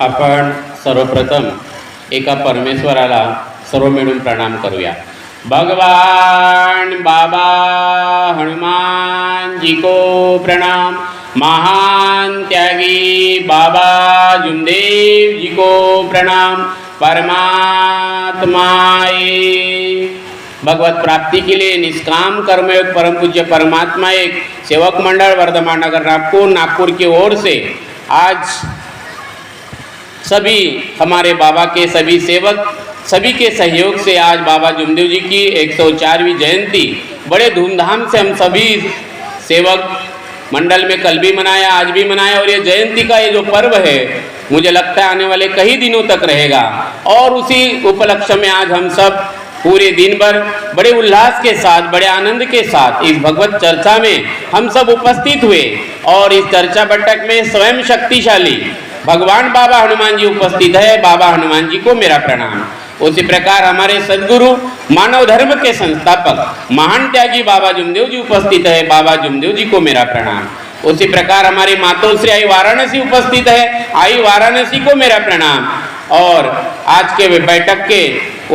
आपण सर्वप्रथम एका परमेश्वराला सर्व मिळून प्रणाम करूया। भगवान बाबा हनुमान जी को प्रणाम। महान त्यागी बाबा जुमदेव जी को प्रणाम। परमात्माए भगवत प्राप्ति के लिए निष्काम कर्मयोग परम पूज्य परमात्मा एक सेवक मंडल वर्धमान नगर नागपुर की ओर से आज सभी हमारे बाबा के सभी सेवक सभी के सहयोग से आज बाबा जुमदेव जी की 104वीं जयंती बड़े धूमधाम से हम सभी सेवक मंडल में कल भी मनाया, आज भी मनाया। और ये जयंती का ये जो पर्व है मुझे लगता है आने वाले कई दिनों तक रहेगा। और उसी उपलक्ष्य में आज हम सब पूरे दिन भर बड़े उल्लास के साथ, बड़े आनंद के साथ इस भगवत चर्चा में हम सब उपस्थित हुए। और इस चर्चा बैठक में स्वयं शक्तिशाली भगवान बाबा हनुमान जी उपस्थित है। बाबा हनुमान जी को मेरा प्रणाम। उसी प्रकार हमारे सद्गुरु मानव धर्म के संस्थापक महान त्यागी बाबा जुमदेव जी उपस्थित है। बाबा जुमदेव जी को मेरा प्रणाम। उसी प्रकार हमारी मातोश्री आई वाराणसी उपस्थित है। आई वाराणसी को मेरा प्रणाम। और आज के बैठक के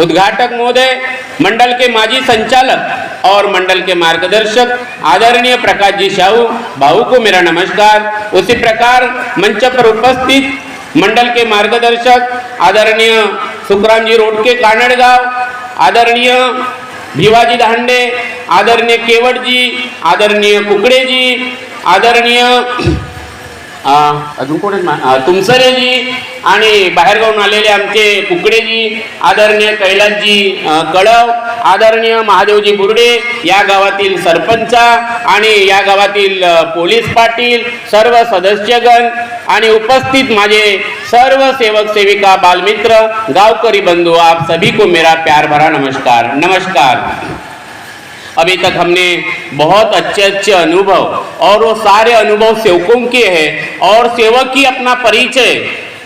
उद्घाटक महोदय, मंडल के माजी संचालक और मंडल के मार्गदर्शक आदरणीय प्रकाश जी साहू बाबू को मेरा नमस्कार। उसी प्रकार मंच पर उपस्थित मंडल के मार्गदर्शक आदरणीय सुखराम जी रोड के कानड़गांव, आदरणीय भिवाजी दांडे, आदरणीय केवट जी, आदरणीय कुकडे जी, आदरणीय अजून कोण तुमसरे जी आणि बाहेरगावून आलेले आमचे कुकडेजी, आदरणीय कैलासजी कळव, आदरणीय महादेवजी बुर्डे, या गावातील सरपंच आणि या गावातील पोलीस पाटील, सर्व सदस्यगण आणि उपस्थित माझे सर्व सेवक सेविका, बालमित्र, गावकरी बंधु, आप सभी को मेरा प्यार भरा नमस्कार। नमस्कार। अभी तक हमने बहुत अच्छे अच्छे अनुभव और वो सारे अनुभव सेवकों के हैं। और सेवक ही अपना परिचय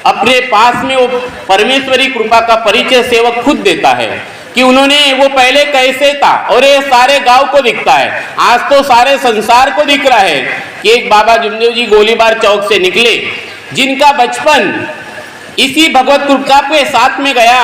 अपने पास में वो परमेश्वरी कृपा का परिचय सेवक खुद देता है कि उन्होंने वो पहले कैसे था। और ये सारे गांव को दिखता है, आज तो सारे संसार को दिख रहा है कि एक बाबा जुमदेव जी गोलीबार चौक से निकले, जिनका बचपन इसी भगवत कृपा के साथ में गया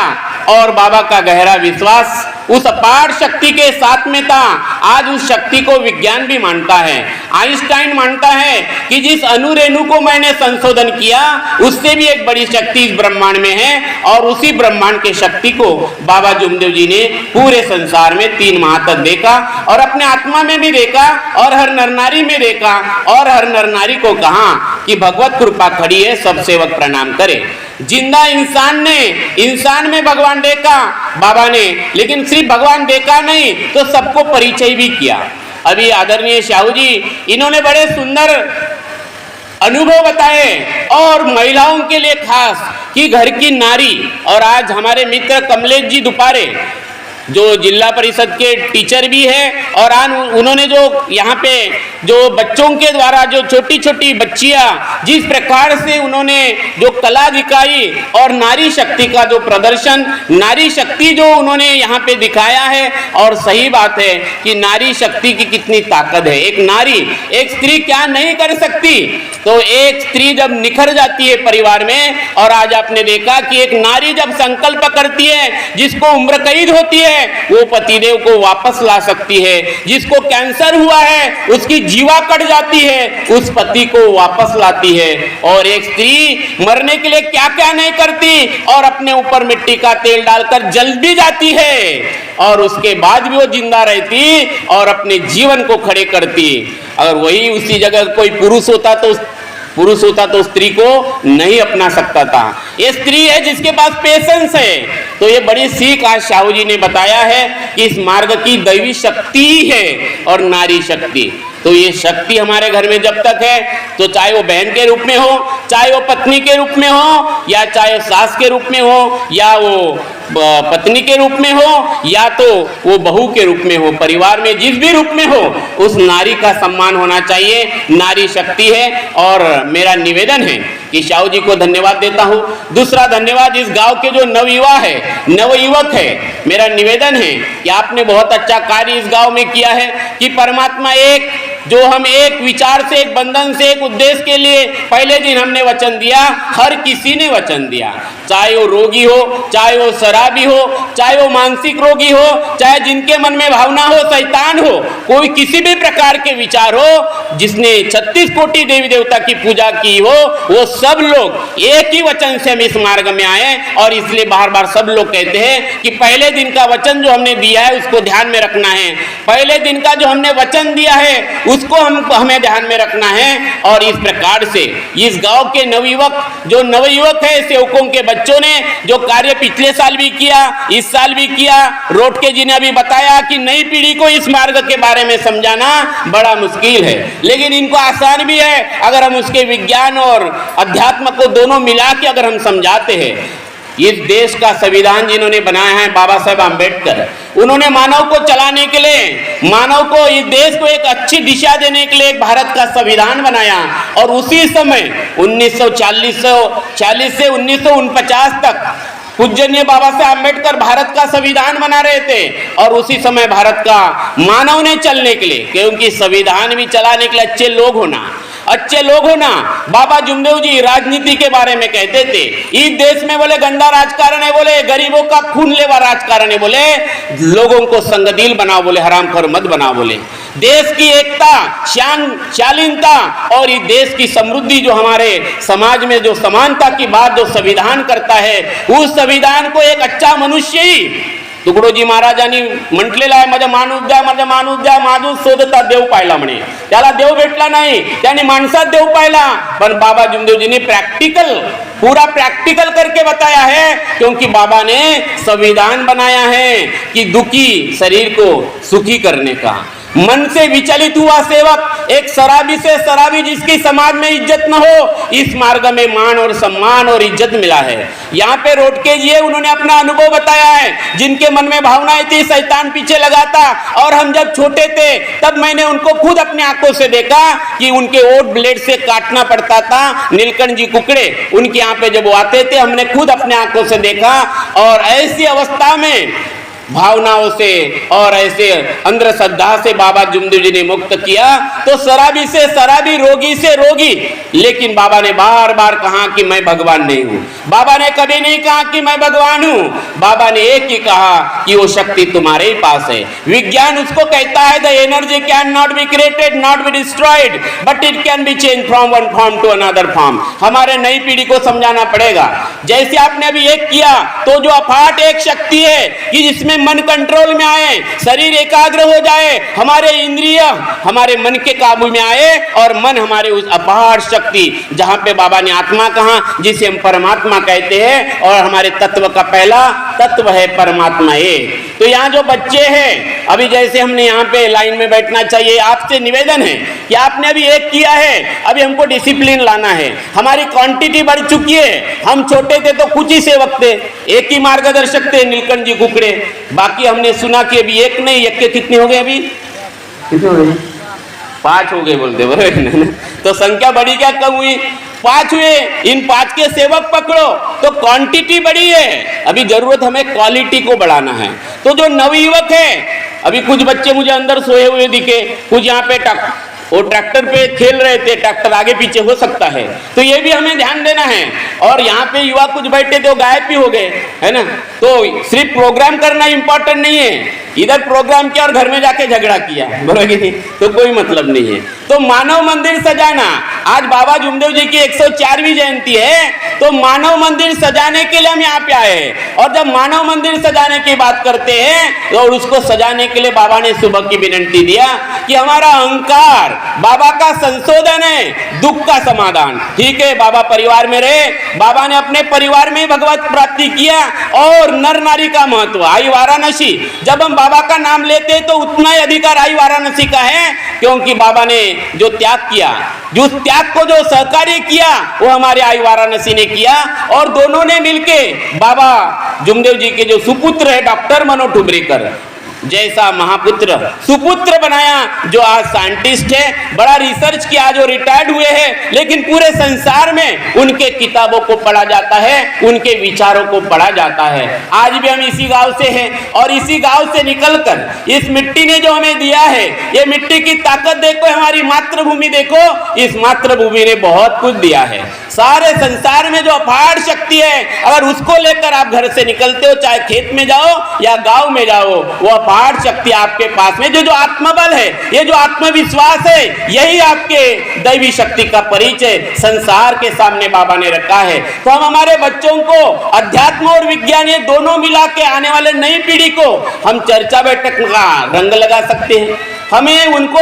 और बाबा का गहरा विश्वास उस अपार शक्ति के साथ में था। आज उस शक्ति को विज्ञान भी मानता है। आइंस्टाइन मानता है कि जिस अणुरेणु को मैंने संशोधन किया उससे भी एक बड़ी शक्ति इस ब्रह्मांड में है। और उसी ब्रह्मांड के शक्ति को बाबा जुमदेव जी ने पूरे संसार में 3 माह तक देखा और अपने आत्मा में भी देखा और हर नर नारी में देखा। और हर नर नारी को कहा कि भगवत कृपा खड़ी है, सब सेवक प्रणाम करे। जिंदा इंसान ने इंसान में भगवान देखा बाबा ने, लेकिन सिर्फ भगवान देखा नहीं तो सबको परिचय भी किया। अभी आदरणीय साहू जी इन्होंने बड़े सुंदर अनुभव बताए और महिलाओं के लिए खास कि घर की नारी। और आज हमारे मित्र कमलेश जी दुपारे जो जिला परिषद के टीचर भी है और आज उन्होंने जो यहाँ पे जो बच्चों के द्वारा जो छोटी छोटी बच्चियाँ जिस प्रकार से उन्होंने जो कला दिखाई और नारी शक्ति का जो प्रदर्शन, नारी शक्ति जो उन्होंने यहाँ पे दिखाया है। और सही बात है कि नारी शक्ति की कितनी ताकत है। एक नारी, एक स्त्री क्या नहीं कर सकती। तो एक स्त्री जब निखर जाती है परिवार में, और आज आपने देखा कि एक नारी जब संकल्प करती है, जिसको उम्र कैद होती है वो पतिदेव को वापस ला सकती है। जिसको कैंसर हुआ है उसकी जीवा कट जाती है, उस पति को वापस लाती है। और एक स्त्री मरने के लिए क्या क्या नहीं करती और अपने ऊपर मिट्टी का तेल डालकर जल भी जाती है और उसके बाद भी वो जिंदा रहती और अपने जीवन को खड़े करती। अगर वही उसी जगह कोई पुरुष होता तो स्त्री को नहीं अपना सकता था। ये स्त्री है जिसके पास पेशेंस है। तो ये बड़ी सीख आज साहू जी ने बताया है कि इस मार्ग की दैवी शक्ति है और नारी शक्ति। तो ये शक्ति हमारे घर में जब तक है, तो चाहे वो बहन के रूप में हो, चाहे वो पत्नी के रूप में हो, या चाहे सास के रूप में हो, या वो पत्नी के रूप में हो, या तो वो बहू के रूप में हो, परिवार में जिस भी रूप में हो, उस नारी का सम्मान होना चाहिए। नारी शक्ति है। और मेरा निवेदन है कि साहू जी को धन्यवाद देता हूँ। दूसरा धन्यवाद इस गांव के जो नवयुवक है। मेरा निवेदन है कि आपने बहुत अच्छा कार्य इस गांव में किया है कि परमात्मा एक जो हम एक विचार से, एक बंधन से, एक उद्देश्य के लिए पहले दिन हमने वचन दिया, हर किसी ने वचन दिया, चाहे वो रोगी हो, चाहे वो शराबी हो, चाहे वो मानसिक रोगी हो, चाहे जिनके मन में भावना हो, शैतान हो, कोई किसी भी प्रकार के विचार हो, जिसने 36 कोटि देवी देवता की पूजा की हो, वो सब लोग एक ही वचन से हम इस मार्ग में आए। और इसलिए बार बार सब लोग कहते हैं कि पहले दिन का वचन जो हमने दिया है उसको ध्यान में रखना है, पहले दिन का जो हमने वचन दिया है उसको हमें ध्यान में रखना है। और इस प्रकार से इस गांव के नवयुवक, जो नवयुवक है, सेवकों के बच्चों ने जो कार्य पिछले साल भी किया, इस साल भी किया, रोटके जी ने अभी बताया कि नई पीढ़ी को इस मार्ग के बारे में समझाना बड़ा मुश्किल है, लेकिन इनको आसान भी है अगर हम उसके विज्ञान और अध्यात्म को दोनों मिला के अगर हम समझाते हैं। इस देश का संविधान जिन्होंने बनाया है बाबा साहेब आम्बेडकर, उन्होंने मानव को चलाने के लिए, मानव को, इस देश को एक अच्छी दिशा देने के लिए एक भारत का संविधान बनाया। और उसी समय 1940 से 1949 तक पूजनीय बाबा साहेब आम्बेडकर भारत का संविधान बना रहे थे। और उसी समय भारत का मानव ने चलने के लिए, क्योंकि संविधान भी चलाने के लिए अच्छे लोग होना, बाबा जुमदेव जी राजनीति के बारे में कहते थे, इस देश में बोले गंदा राजकारण है, बोले गरीबों का खून लेवा राजकारण है, बोले लोगों को संगदिल बनाओ, बोले हरामखोर मत बनाओ, बोले देश की एकता, शालीनता और इस देश की समृद्धि, जो हमारे समाज में जो समानता की बात जो संविधान करता है, उस संविधान को एक अच्छा मनुष्य ही, तुकडोजी महाराजांनी म्हटलेलं आहे, माझ्या माणूस द्या माझून शोधता देव पाहिला म्हणे, त्याला देव भेटला नाही, त्याने माणसात देव पाहिला। पण बाबा जुमदेवजीने पूरा प्रैक्टिकल करके बताया है, क्योंकि बाबा ने संविधान बनाया है कि दुखी शरीर को सुखी करने का। मन से विचलित हुआ सेवक, एक शराबी से शराबी जिसकी समाज में इज्जत न हो, इस मार्ग में मान और सम्मान और इज्जत मिला है। यहाँ पे रोटके जी, उन्होंने अपना अनुभव बताया है, जिनके मन में भावनाएं थी, शैतान पीछे लगा था। और हम जब छोटे थे तब मैंने उनको खुद अपने आंखों से देखा कि उनके ओठ ब्लेड से काटना पड़ता था। नीलकंठ जी कुकड़े उनके यहाँ पे जब वो आते थे, हमने खुद अपने आंखों से देखा। और ऐसी अवस्था में भावनाओं से और ऐसे अंधश्रद्धा से बाबा जुमदेव जी ने मुक्त किया। तो शराबी से शराबी, रोगी से रोगी, लेकिन बाबा ने बार बार कहा कि मैं भगवान नहीं हूं। बाबा ने कभी नहीं कहा कि मैं भगवान हूं, बाबा ने एक ही कहा कि वो शक्ति तुम्हारे ही पास है। विज्ञान उसको कहता है the energy can not be created, not be destroyed, but it can be change from one form to another form. हमारे नई पीढ़ी को समझाना पड़ेगा, जैसे आपने अभी एक किया, तो जो अफाट एक शक्ति है कि जिसमें मन कंट्रोल में आए, शरीर एकाग्र हो जाए, हमारे इंद्रिय हमारे मन के काबू में आए और मन हमारे उस अपार शक्ति, जहां पे बाबा ने आत्मा कहा, जिसे हम परमात्मा कहते हैं, और हमारे तत्व का पहला तत्व है परमात्मा एक। तो यहाँ जो बच्चे हैं, अभी जैसे हमने यहाँ पे लाइन में बैठना चाहिए, आपसे निवेदन है कि आपने अभी एक किया है, अभी हमको डिसिप्लिन लाना है। हमारी क्वांटिटी बढ़ चुकी है, हम छोटे थे तो कुछ ही सेवक थे, एक ही मार्गदर्शक थे, नीलकंठ जी कुकड़े। बाकी हमने सुना कि अभी एक नहीं, एक के कितने हो गए, अभी कितने हो गए? 5 हो गए बोलते, बराबर। तो संख्या बढ़ी क्या कम हुई? 5 हुए। इन 5 के सेवक पकड़ो तो क्वांटिटी बढ़ी है, अभी जरूरत हमें क्वालिटी को बढ़ाना है। तो जो नवयुवक है, अभी कुछ बच्चे मुझे अंदर सोए हुए दिखे, कुछ यहाँ पे वो ट्रैक्टर पे खेल रहे थे, ट्रैक्टर आगे पीछे हो सकता है, तो ये भी हमें ध्यान देना है। और यहाँ पे युवा कुछ बैठे थे, वो गायब भी हो गए, है ना। तो सिर्फ प्रोग्राम करना इंपॉर्टेंट नहीं है, इधर प्रोग्राम किया और घर में जाके झगड़ा किया, बरोबर कि नहीं, तो कोई मतलब नहीं है। तो मानव मंदिर सजाना, आज बाबा जुमदेव जी की 104वीं जयंती है, तो मानव मंदिर सजाने के लिए हम यहाँ पे आए हैं। और जब मानव मंदिर सजाने की बात करते हैं, और उसको सजाने के लिए बाबा ने सुबह की विनंती दिया कि हमारा अहंकार बाबा का संशोधन है, दुख का समाधान। ठीक है, बाबा परिवार में रहे, बाबा ने अपने परिवार में भगवत प्राप्ति किया। और नर नारी का महत्व, आई वाराणसी, जब हम बाबा का नाम लेते तो उतना ही अधिकार आई वाराणसी का है, क्योंकि बाबा ने जो त्याग किया, जो त्याग को जो सहकार्य किया, वो हमारे आई वाराणसी ने किया। और दोनों ने मिलके बाबा जुमदेव जी के जो सुपुत्र है डॉक्टर मनोज ठुमरेकर, जैसा महापुत्र सुपुत्र बनाया, जो आज साइंटिस्ट है, बड़ा रिसर्च किया, जो रिटायर्ड हुए हैं, लेकिन पूरे संसार में उनके किताबों को पढ़ा जाता है, उनके विचारों को पढ़ा जाता है। आज भी हम इसी गांव से हैं और इसी गांव से निकलकर इस मिट्टी ने जो हमें दिया है, ये मिट्टी की ताकत देखो, हमारी मातृभूमि देखो, इस मातृभूमि ने बहुत कुछ दिया है। सारे संसार में जो अपार शक्ति है, अगर उसको लेकर आप घर से निकलते हो, चाहे खेत में जाओ या गांव में जाओ, वो अपार शक्ति आपके पास में, जो आत्मबल है, ये जो आत्मविश्वास है, यही आपके दैवी शक्ति का परिचय संसार के सामने बाबा ने रखा है। तो हम हमारे बच्चों को अध्यात्म और विज्ञान ये दोनों मिला के आने वाले नई पीढ़ी को हम चर्चा बैठक का रंग लगा सकते हैं, हमें उनको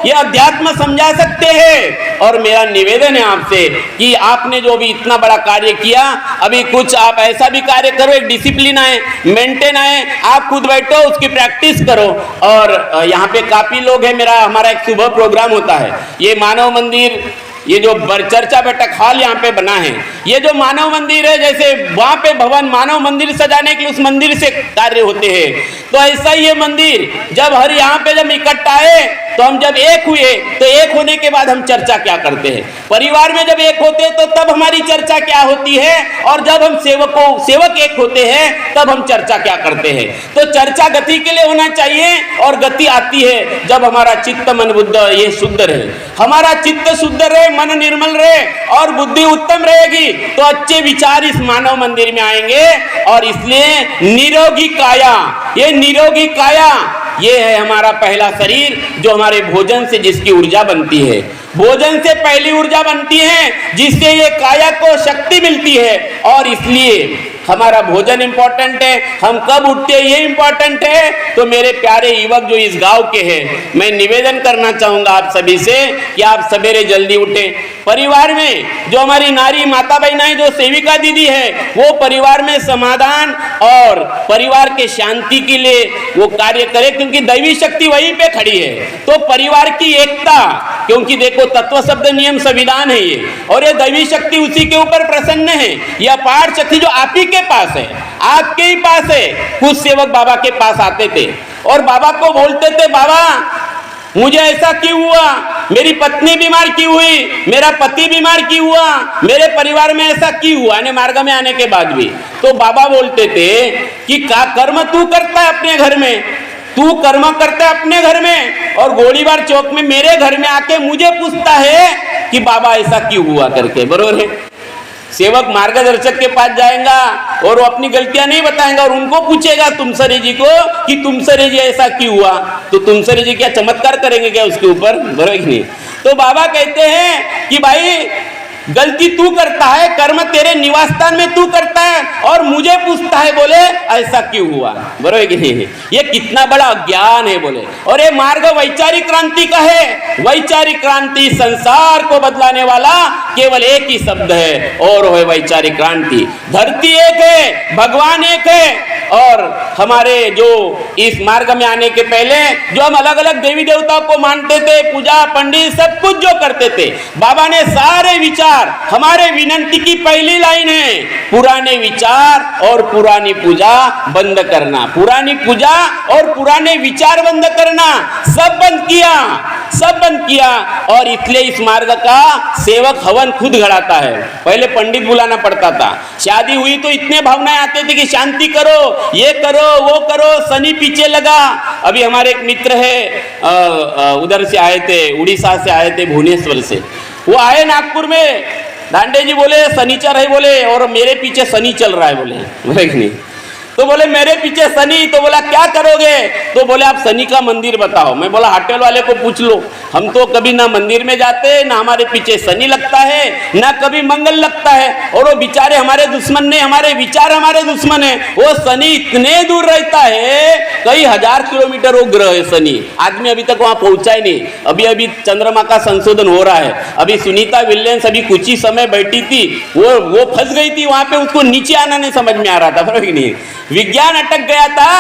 ये अध्यात्म समझा सकते हैं। और मेरा निवेदन है आपसे कि आपने जो भी इतना बड़ा कार्य किया, अभी कुछ आप ऐसा भी कार्य करो, एक डिसिप्लिन आए, मेंटेन आए, आप खुद बैठो, उसकी प्रैक्टिस करो। और यहाँ पे काफी लोग हैं, हमारा एक सुबह प्रोग्राम होता है, ये मानव मंदिर, ये जो चर्चा बैठक हॉल यहाँ पे बना है, ये जो मानव मंदिर है, जैसे वहां पे भवन मानव मंदिर सजाने के लिए उस मंदिर से कार्य होते हैं, तो ऐसा ही ये मंदिर जब हर यहाँ पे जब इकट्ठा आए, तो हम जब एक हुए, तो एक होने के बाद हम चर्चा क्या करते हैं, परिवार में जब एक होते हैं तो तब हमारी चर्चा क्या होती है, और जब हम सेवक एक होते हैं तब हम चर्चा क्या करते हैं। तो चर्चा गति के लिए होना चाहिए, और गति आती है जब हमारा चित्त मन बुद्ध ये शुद्ध रहे, हमारा चित्त शुद्ध रहे, मन निर्मल रहे और बुद्धि उत्तम रहेगी, तो अच्छे विचार इस मानव मंदिर में आएंगे। और इसलिए निरोगी काया, ये निरोगी काया, ये है हमारा पहला शरीर, जो हमारे भोजन से जिसकी ऊर्जा बनती है, भोजन से पहली ऊर्जा बनती है, जिससे ये काया को शक्ति मिलती है। और इसलिए हमारा भोजन इंपॉर्टेंट है, हम कब उठते हैं ये इंपॉर्टेंट है। तो मेरे प्यारे युवक जो इस गांव के हैं, मैं निवेदन करना चाहूंगा आप सभी से कि आप सवेरे जल्दी उठें। परिवार में जो हमारी नारी माता बहनाएं, जो सेविका दीदी है, वो परिवार में समाधान और परिवार के शांति के लिए वो कार्य करे, क्योंकि दैवी शक्ति वहीं पे खड़ी है। तो परिवार की एकता, क्योंकि देखो तत्व शब्द नियम संविधान है ये, और ये दैवी शक्ति उसी के ऊपर प्रसन्न है। यह अपार शक्ति जो आप ही के पास है, आपके ही पास है। कुछ सेवक बाबा के पास आते थे और बाबा को बोलते थे, बाबा मुझे ऐसा क्यों हुआ, मेरी पत्नी बीमार क्यों हुई, मेरा पति बीमार क्यों हुआ, मेरे परिवार में ऐसा क्यों हुआ, यानी मार्ग में आने के बाद भी। तो बाबा बोलते थे कि का कर्म तू करता है अपने घर में, तू कर्म करता है अपने घर में, और गोलीबार चौक में मेरे घर में आके मुझे पूछता है कि बाबा ऐसा क्यों हुआ करके। बरोबर है, सेवक मार्गदर्शक के पास जाएगा और वो अपनी गलतियां नहीं बताएगा और उनको पूछेगा तुमसरे जी को कि तुमसरे जी ऐसा क्यों हुआ, तो तुमसरे जी क्या चमत्कार करेंगे क्या उसके ऊपर, बरोबर नहीं। तो बाबा कहते हैं कि भाई गलती तू करता है, कर्म तेरे निवास स्थान में तू करता है, और मुझे पूछता है बोले ऐसा क्यों हुआ, बरोबर कि नहीं। ये कितना बड़ा ज्ञान है बोले। और ये मार्ग वैचारिक क्रांति का है। वैचारिक क्रांति संसार को बदलाने वाला केवल एक ही शब्द है, और है वैचारिक क्रांति। धरती एक है, भगवान एक है, और हमारे जो इस मार्ग में आने के पहले जो हम अलग अलग देवी देवताओं को मानते थे, पूजा पंडित सब कुछ जो करते थे, बाबा ने सारे विचार, हमारे विनंती की पहली लाइन है, पुराने विचार और पुरानी पूजा बंद करना, पुरानी पूजा और पुराने विचार बंद करना, सब बंद किया, सब बंद किया। और इसलिए इस मार्ग का सेवक हवन खुद घड़ाता है। पहले पंडित बुलाना पड़ता था, शादी हुई तो इतने भावनाएं आते थे कि शांति करो, ये करो, वो करो, शनि पीछे लगा। अभी हमारे एक मित्र है, उधर से आए थे, उड़ीसा से आए थे, भुवनेश्वर से, वो आए नागपुर में, दांडे जी बोले शनिचर है बोले, और मेरे पीछे शनि चल रहा है बोले नहीं। तो बोले मेरे पीछे शनि, तो बोला क्या करोगे, तो बोले आप शनि का मंदिर बताओ। मैं बोला होटल वाले को पूछ लो, हम तो कभी ना मंदिर में जाते, ना हमारे पीछे शनि लगता है, ना कभी मंगल लगता है, और वो बेचारे हमारे दुश्मन ने, हमारे विचार हमारे दुश्मन है। वो शनि इतने दूर रहता है, कई हजार किलोमीटर वो ग्रह है शनि, आदमी अभी तक वहां पहुंचा ही नहीं। अभी चंद्रमा का संशोधन हो रहा है। अभी सुनीता विलियम्स अभी कुछ ही समय बैठी थी, वो फंस गई थी वहां पे, उसको नीचे आना नहीं समझ में आ रहा था, बराबर नहीं। विज्ञान अटक गया था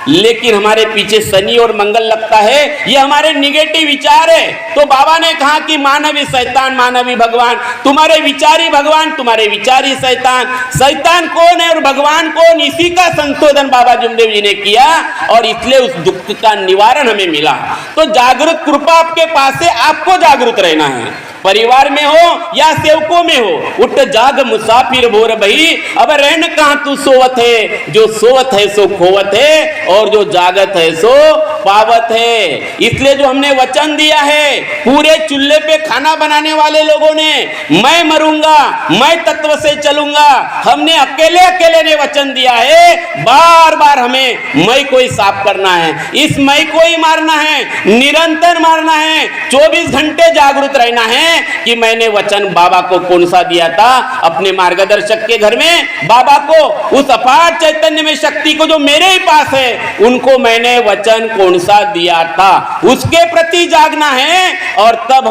लेकिन हमारे पीछे शनि और मंगल लगता है, ये हमारे निगेटिव विचार है। तो बाबा ने कहा कि मानवी शैतान मानवी भगवान, तुम्हारे विचारी भगवान तुम्हारे विचारी शैतान। शैतान कौन है और भगवान कौन, इसी का संशोधन बाबा जुमदेव जी ने किया और इसलिए उस दुख का निवारण हमें मिला। तो जागृत कृपा आपके पास है, आपको जागृत रहना है, परिवार में हो या सेवकों में हो। उठ जाग मुसाफिर भोर भई, अब रहन कहाँ तू सोवत है, जो सोवत है सो खोवत है और जो जागत है सो पावत है। इसलिए जो हमने वचन दिया है, पूरे चूल्हे पे खाना बनाने वाले लोगों ने, मैं मरूंगा मैं तत्व से चलूंगा, हमने अकेले अकेले ने वचन दिया है। बार बार हमें मैं को ही साफ करना है, इस मैं को ही मारना है, निरंतर मारना है, 24 घंटे जागरूक रहना है कि मैंने वचन बाबा को कौन सा दिया था, अपने मार्गदर्शक के घर में बाबा को, उस अपार चैतन्य में शक्ति को जो मेरे ही पास है, उनको मैंने वचन कौन सा दिया था, उसके प्रति जागना है। और तब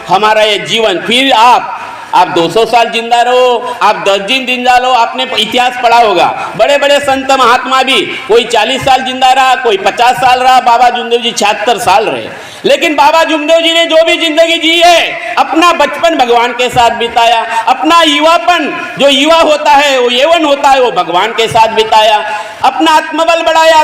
हमारा ये जीवन, फिर आप 200 साल जिंदा रहो, आप 10 दिन जिंदा रहो। आपने इतिहास पढ़ा होगा, बड़े बड़े संत महात्मा भी, कोई 40 साल जिंदा रहा, कोई 50 साल रहा। बाबा जुमदेव जी 76 साल रहे। लेकिन बाबा जुमदेव जी ने जो भी जिंदगी जी है, अपना बचपन भगवान के साथ बिताया, अपना युवापन, जो युवा होता है वो यौवन होता है, वो भगवान के साथ बिताया, अपना आत्मबल बढ़ाया,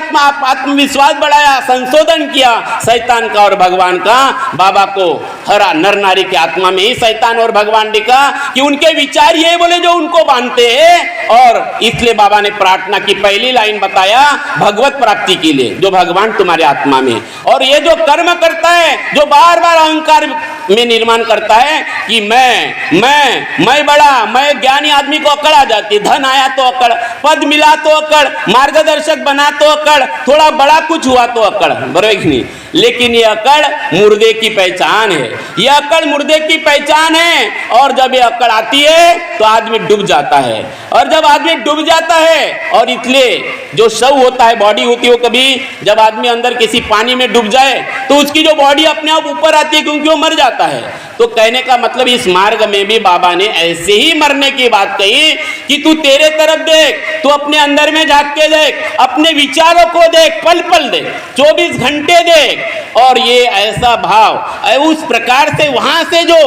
आत्मविश्वास बढ़ाया, संशोधन किया शैतान का और भगवान का। बाबा को हरा नर नारी के आत्मा में ही शैतान और भगवान दिखा कि उनके विचार ये बोले जो उनको बांधते हैं। और इसलिए बाबा ने प्रार्थना की पहली लाइन बताया भगवत प्राप्ति के लिए, जो भगवान तुम्हारे आत्मा में। और ये जो कर्म करता है, जो बार बार अहंकार में निर्माण करता है कि मैं बड़ा, मैं ज्ञानी आदमी को अकड़ आ जाती, धन आया तो अकड़, पद मिला तो अकड़, मार्गदर्शक बना तो अकड़, थोड़ा बड़ा कुछ हुआ तो अकड़, बराबर नहीं। लेकिन ये अकड़ मुर्दे की पहचान है, ये अकड़ मुर्दे की पहचान है। और जब ये अकड़ आती है तो आदमी डूब जाता है, और जब आदमी डूब जाता है, और इसलिए जो शव होता है, बॉडी होती है, वो कभी जब आदमी अंदर किसी पानी में डूब जाए तो उसकी जो बॉडी अपने आप ऊपर आती है, क्योंकि वो मर जाता है। तो कहने का मतलब इस मार्ग में भी बाबा ने ऐसे ही मरने की बात कही कि तू तेरे तरफ देख, तू अपने अंदर में झांक के देख, अपने विचारों को देख, पल पल देख, 24 घंटे देख। और ये ऐसा भाव, उस प्रकार से वहां से जो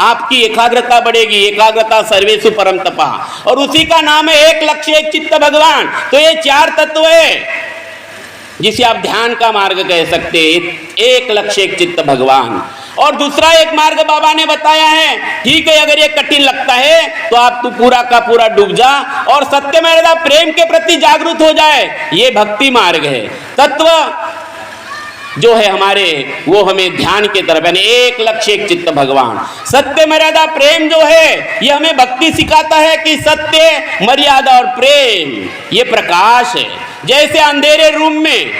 आपकी एकाग्रता बढ़ेगी, एकाग्रता सर्वेषु परम तपा, और उसी का नाम है एक लक्ष्य एक चित्त भगवान। तो ये 4 तत्व है जिसे आप ध्यान का मार्ग कह सकते हैं, एक लक्ष्य एक चित्त भगवान। और दूसरा एक मार्ग बाबा ने बताया है, ठीक है अगर ये कठिन लगता है तो आप तू पूरा का पूरा डूब जा और सत्य में प्रेम के प्रति जागरूक हो जाए, ये भक्ति मार्ग है। तत्व जो है हमारे, वो हमें ध्यान के तरफ, यानी एक लक्ष्य एक चित्त भगवान। सत्य मर्यादा प्रेम जो है, ये हमें भक्ति सिखाता है कि सत्य मर्यादा और प्रेम ये प्रकाश है। जैसे अंधेरे रूम में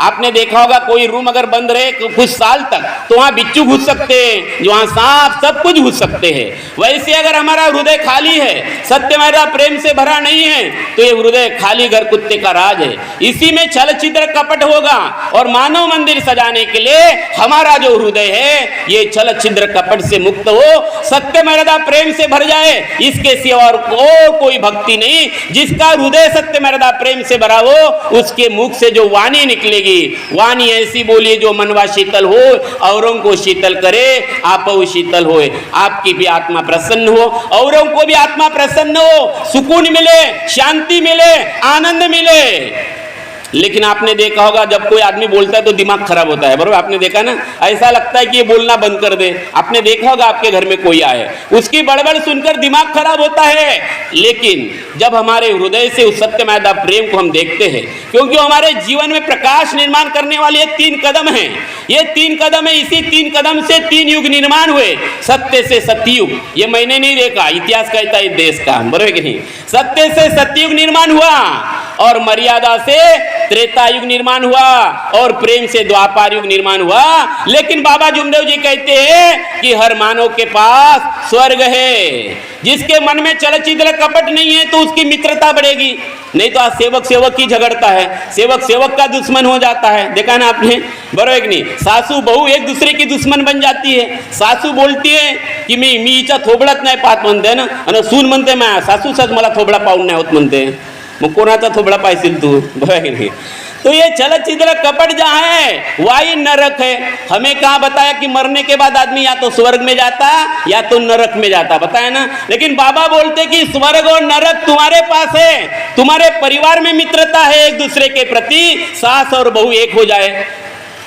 आपने देखा होगा, कोई रूम अगर बंद रहे कुछ साल तक तो वहां बिच्छू घुस सकते हैं, जो वहां सांप सब कुछ घुस सकते हैं। वैसे अगर हमारा हृदय खाली है, सत्य मेरा प्रेम से भरा नहीं है, तो ये हृदय खाली घर कुत्ते का राज है। इसी में छल छिद्र कपट होगा। और मानव मंदिर सजाने के लिए हमारा जो हृदय है ये छल छिद्र कपट से मुक्त हो, सत्य मर्यादा प्रेम से भर जाए, इसके सिवा और कोई भक्ति नहीं। जिसका हृदय सत्य मर्यादा प्रेम से भरा हो, उसके मुख से जो वाणी निकलेगी, वाणी ऐसी बोलिए जो मनवा शीतल हो, औरों को शीतल करे, आप शीतल होए। आपकी भी आत्मा प्रसन्न हो, औरों को भी आत्मा प्रसन्न हो, सुकून मिले, शांति मिले, आनंद मिले। लेकिन आपने देखा होगा जब कोई आदमी बोलता है तो दिमाग खराब होता है, बरोबर? आपने देखा ना, ऐसा लगता है कि ये बोलना बंद कर दे। आपने देखा होगा आपके घर में कोई आए, उसकी बड़बड़ सुनकर दिमाग खराब होता है। लेकिन जब हमारे हृदय से उस सत्य मर्यादा प्रेम को हम देखते हैं, क्योंकि हमारे जीवन में प्रकाश निर्माण करने वाले ये 3 कदम हैं, ये 3 कदम है। इसी 3 कदम से 3 युग निर्माण हुए। सत्य से सतयुग, ये मैंने नहीं देखा, इतिहास कहता है देश का, बरोबर कि नहीं? सत्य से सतयुग निर्माण हुआ, और मर्यादा से त्रेता युग निर्माण हुआ, और प्रेम से द्वापर युग निर्माण हुआ। लेकिन बाबा जुमदेव जी कहते हैं कि हर मानव के पास स्वर्ग है। जिसके मन में छल छिद्र कपट नहीं है तो उसकी मित्रता बढ़ेगी, नहीं तो आज सेवक सेवक की झगड़ता है, सेवक सेवक का दुश्मन हो जाता है। देखा ना आपने, बरोबर नहीं? सासू बहू एक दूसरे की दुश्मन बन जाती है। सासू बोलती है की मी हिचा थोबडाच नाही पाहत म्हणते ना, आणि सून म्हणते मा सासू सच मला थोबडा पाहून नाही होत म्हणते। मग कोणाचा थोबडा पाहिशील तू, बरोबर की नाही? तो ये छल छिद्र कपट जहाँ है वही नरक है। हमें कहाँ बताया कि मरने के बाद आदमी या तो स्वर्ग में जाता या तो नरक में जाता, बताया ना। लेकिन बाबा बोलते कि स्वर्ग और नरक तुम्हारे पास है, तुम्हारे परिवार में मित्रता है, एक दूसरे के प्रति सास और बहू एक हो जाए,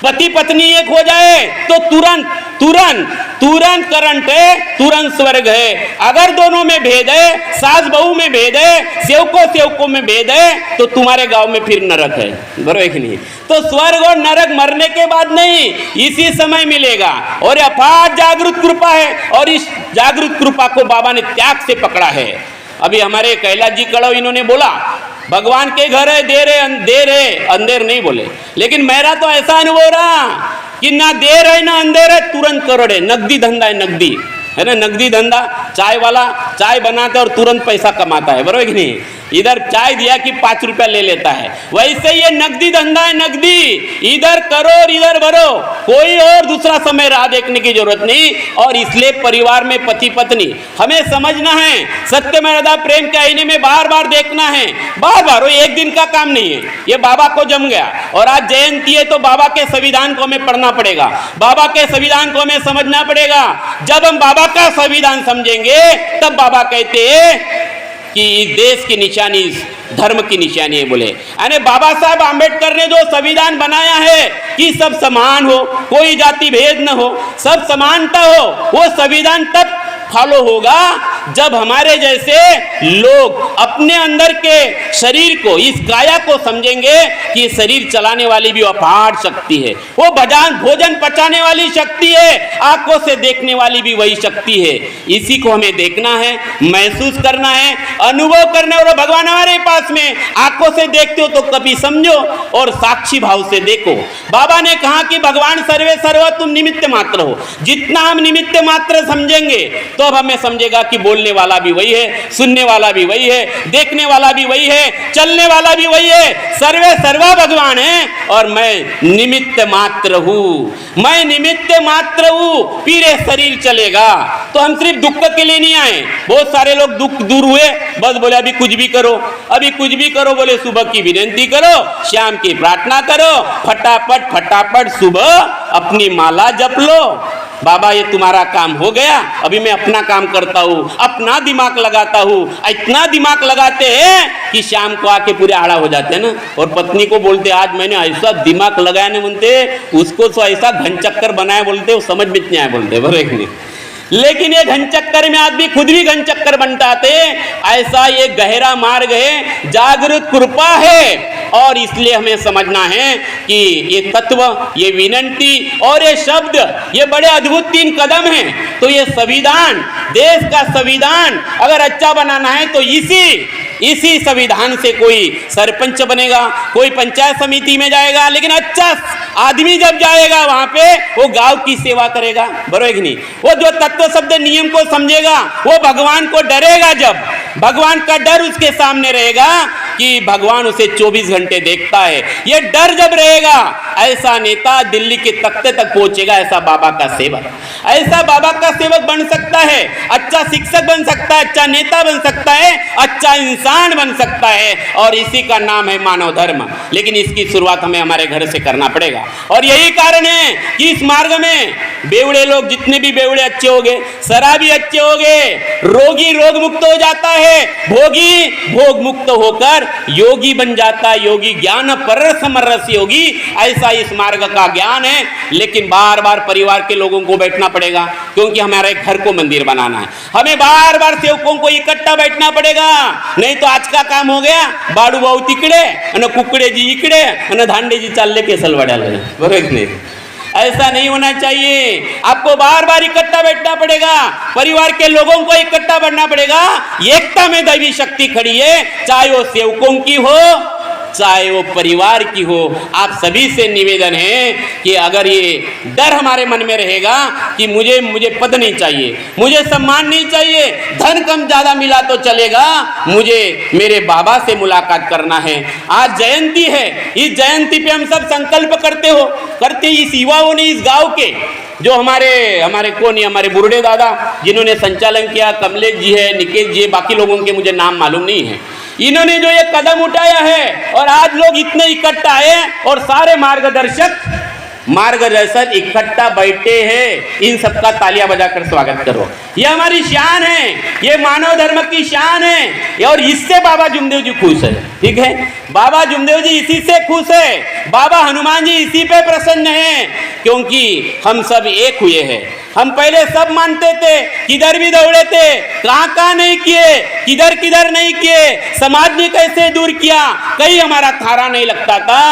पति पत्नी एक हो जाए तो तुरंत तुरंत तुरंत करंट है, तुरंत स्वर्ग है। अगर दोनों में भेद है, सास बहू में भेद है, सेवकों सेवकों में भेद है, तो तुम्हारे गांव में फिर नरक है, बरोबर है कि नहीं। तो स्वर्ग और नरक मरने के बाद नहीं, इसी समय मिलेगा। और अपार जागृत कृपा है, और इस जागृत कृपा को बाबा ने त्याग से पकड़ा है। अभी हमारे कैलाश जी कड़व इन्होंने बोला भगवान के घर है, देर है अंधेर नहीं बोले, लेकिन मेरा तो ऐसा अनुभव रहा कि ना देर है ना अंधेर है, तुरंत करोड़ है। नकदी धंधा है, नकदी है ना, नकदी धंधा। चाय वाला चाय बनाता है और तुरंत पैसा कमाता है, बरोबर कि नहीं। इधर चाय दिया कि 5 रुपया ले लेता है, वैसे ये नकदी धंधा है, नकदी। इधर करो और इधर भरो, कोई और दूसरा समय राह देखने की जरूरत नहीं। और इसलिए परिवार में पति पत्नी हमें समझना है, सत्य में राधा प्रेम के आईने में बार बार देखना है, बार बार। वो एक दिन का काम नहीं है, ये बाबा को जम गया। और आज जयंती है तो बाबा के संविधान को हमें पढ़ना पड़ेगा, बाबा के संविधान को हमें समझना पड़ेगा। जब हम बाबा का संविधान समझेंगे तब बाबा कहते हैं कि इस देश की निशानी इस धर्म की निशानी है, बोले। यानी बाबा साहब आम्बेडकर ने जो संविधान बनाया है कि सब समान हो, कोई जाति भेद न हो, सब समानता हो, वो संविधान तब फॉलो होगा जब हमारे जैसे लोग अपने अंदर के शरीर को, इस काया को समझेंगे कि शरीर चलाने वाली भी अपार शक्ति है, वो भोजन पचाने वाली शक्ति है, आंखों से देखने वाली भी वही शक्ति है। इसी को हमें देखना है, महसूस करना है, अनुभव करना है। और भगवान हमारे पास में आंखों से देखते हो तो कभी समझो और साक्षी भाव से देखो। बाबा ने कहा कि भगवान सर्वे सर्व, तुम निमित्त मात्र हो। जितना हम निमित्त मात्र समझेंगे तो अब हमें समझेगा कि बोलने वाला भी वही है, सुनने वाला भी वही है, देखने वाला भी वही है, चलने वाला भी वही है। सर्वे सर्वा भगवान है और मैं निमित्त मात्र हूं, मैं निमित्त मात्र हूं, फिर ये शरीर चलेगा। तो हम सिर्फ दुख के लिए नहीं आए। बहुत सारे लोग दुख दूर हुए, बस बोले अभी कुछ भी करो, अभी कुछ भी करो। बोले सुबह की विनती करो, शाम की प्रार्थना करो, फटाफट फटाफट सुबह अपनी माला जप लो। बाबा ये तुम्हारा काम हो गया, अभी मैं अपना काम करता हूँ, अपना दिमाग लगाता हूँ। इतना दिमाग लगाते हैं कि शाम को आके पूरे आड़ा हो जाते हैं ना। और पत्नी को बोलते आज मैंने ऐसा दिमाग लगाया नहीं, बोलते उसको तो ऐसा घन चक्कर बनाया, बोलते वो समझ में नहीं आया, बोलते बराबर नहीं। लेकिन ये घन चक्कर में आदमी खुद भी घन चक्कर बनताते। ऐसा ये गहरा मार्ग है, जागृत कृपा है। और इसलिए हमें समझना है कि ये तत्व, ये विनंती और ये शब्द, ये बड़े अद्भुत 3 कदम हैं। तो ये संविधान, देश का संविधान अगर अच्छा बनाना है तो इसी संविधान से कोई सरपंच बनेगा, कोई पंचायत समिति में जाएगा। लेकिन अच्छा आदमी जब जाएगा वहां पे वो गांव की सेवा करेगा, बरोबर कि नहीं। वो जो तत्व शब्द नियम को समझेगा, वो भगवान को डरेगा। जब भगवान का डर उसके सामने रहेगा कि भगवान उसे 24 घंटे देखता है, ये डर जब रहेगा, ऐसा नेता दिल्ली के तख्ते तक पहुंचेगा। ऐसा बाबा का सेवक, ऐसा बाबा का सेवक बन सकता है, अच्छा शिक्षक बन सकता है, अच्छा नेता बन सकता है, अच्छा इंसान बन सकता है। और इसी का नाम है मानव धर्म। लेकिन इसकी शुरुआत हमें हमारे घर से करना पड़ेगा। और यही कारण है कि इस मार्ग में बेवड़े लोग, जितने भी बेवड़े अच्छे हो गए, शराबी अच्छे हो गए, रोगी रोग मुक्त हो जाता है, भोगी भोग मुक्त होकर योगी बन जाता है। योगी ज्ञान पर समरस योगी, ऐसा इस मार्ग का ज्ञान है। लेकिन बार बार परिवार के लोगों को बैठना पड़ेगा, क्योंकि हमारे घर को मंदिर बनाना है। हमें बार बार सेवकों को इकट्ठा बैठना पड़ेगा, नहीं तो आज का काम हो गया बाड़ू भाऊ तिकडे आणि कुकडे जी इकडे आणि धांडे जी चालले केसल वाड्याला, बरोबर नहीं। ऐसा नहीं होना चाहिए। आपको बार बार इकट्ठा बैठना पड़ेगा, परिवार के लोगों को इकट्ठा बैठना पड़ेगा। एकता में दैवी शक्ति खड़ी है, चाहे वो सेवकों की हो, चाहे वो परिवार की हो। आप सभी से निवेदन है कि अगर ये डर हमारे मन में रहेगा कि मुझे पद नहीं चाहिए, मुझे सम्मान नहीं चाहिए, धन कम ज़्यादा मिला तो चलेगा, मुझे मेरे बाबा से मुलाकात करना है। आज जयंती है, इस जयंती पे हम सब संकल्प करते इस युवाओं ने, इस गांव के जो हमारे कौन है, हमारे बुरडे दादा जिन्होंने संचालन किया, कमलेश जी है, निकेश जी है, बाकी लोगों के मुझे नाम मालूम नहीं है। इन्होंने जो ये कदम उठाया है और आज लोग इतने इकट्ठा है और सारे मार्गदर्शक इकट्ठा बैठे हैं, इन सबका तालियां बजाकर स्वागत करो। ये हमारी शान है, ये मानव धर्म की शान है और इससे बाबा जुमदेव जी खुश है। ठीक है, बाबा जुमदेव जी इसी से खुश है, बाबा हनुमान जी इसी पे प्रसन्न है, क्योंकि हम सब एक हुए हैं। हम पहले सब मानते थे, किधर भी दौड़े थे, कहाँ नहीं किए, किधर नहीं किए, समाज ने कैसे दूर किया, कहीं हमारा थारा नहीं लगता था।